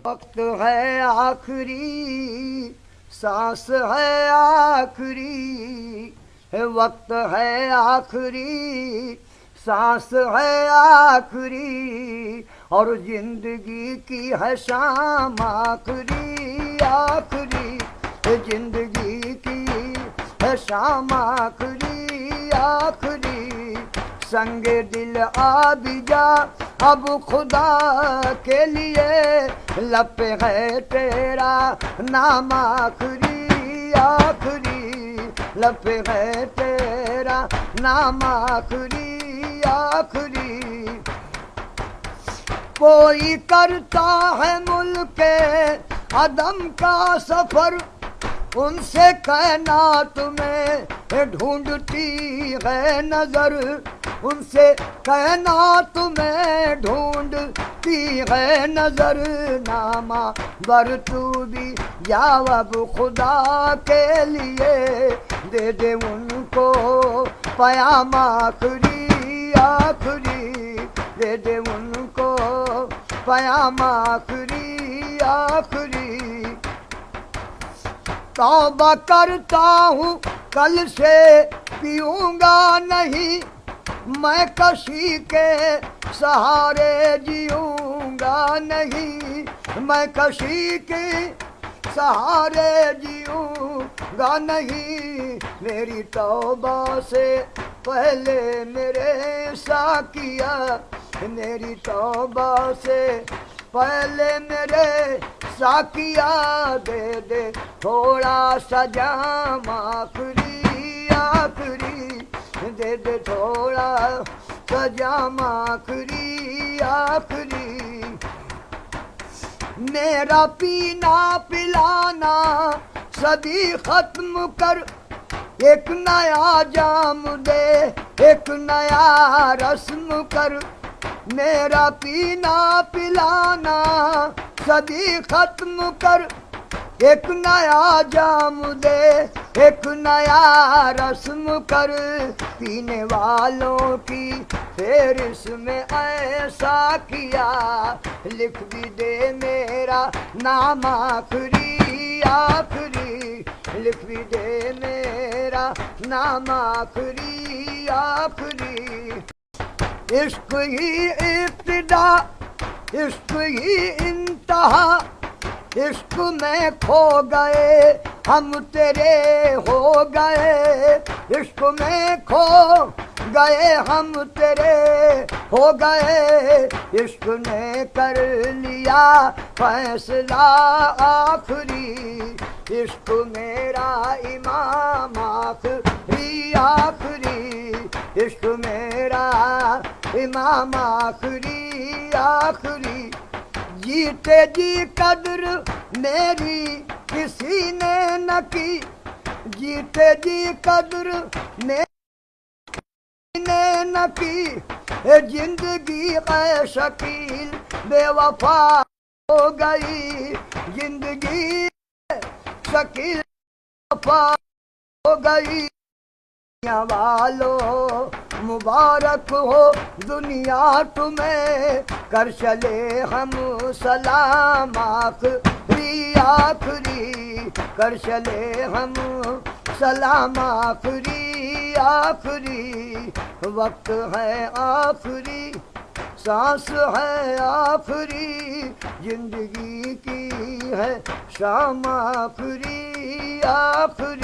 وقت ہے آخری سانس ہے آخری وقت ہے آخری سانس ہے آخری اور زندگی کی ہے شام آخری آخری زندگی کی ہے شام آخری آخری سنگ دل آ بھی جا اب خدا کے لیے لب پہ ہے تیرا نام آخری آخری لب پہ ہے تیرا نام آخری آخری کوئی کرتا ہے ملک عدم کا سفر ان سے کائنات میں ڈھونڈتی ہے نظر ان سے کائنات میں ڈھونڈتی ہے نظر نامہ ور تو بھی جواب خدا کے لیے دے دے ان کو پیام آخری آخری دے دے ان کو پیام آخری آخری توبہ کرتا ہوں کل سے پیوں گا نہیں میں کسی کے سہارے جیوں گا نہیں میں کسی کے سہارے جیوں گا نہیں میری توبہ سے پہلے میرے ساقیا میری توبہ سے پہلے میرے ساقیا دے دے تھوڑا سا جام آخری آخری دے دے تھوڑا سا جام آخری آخری میرا پینا پلانا سبھی ختم کر ایک نیا جام دے ایک نیا رسم کر میرا پینا پلانا سبھی ختم کر ایک نیا جام دے ایک نیا رسم کر پینے والوں کی فہرست میں ایسا کیا لکھ بھی دے میرا نام آخری آخری لکھ بھی دے میرا نام آخری آخری عشق ہی ابتدا عشق ہی انتہا عشق میں کھو گئے ہم تیرے ہو گئے عشق میں کھو گئے ہم تیرے ہو گئے عشق نے کر لیا فیصلہ آخری عشق میرا امام آخری آخری عشق میرا امام آخری آخری جیتے جی قدر میری کسی نے نہ کی جیتے جی قدر میری نے نہ کی زندگی اے شکیل بے وفا ہو گئی زندگی شکیل وفا ہو گئی دنیا والو مبارک ہو دنیا تمہیں کر چلے ہم سلام آخری آخری کر چلے ہم سلام آخری آخری وقت ہے آخری سانس ہے آخری زندگی کی ہے شام آخری آخری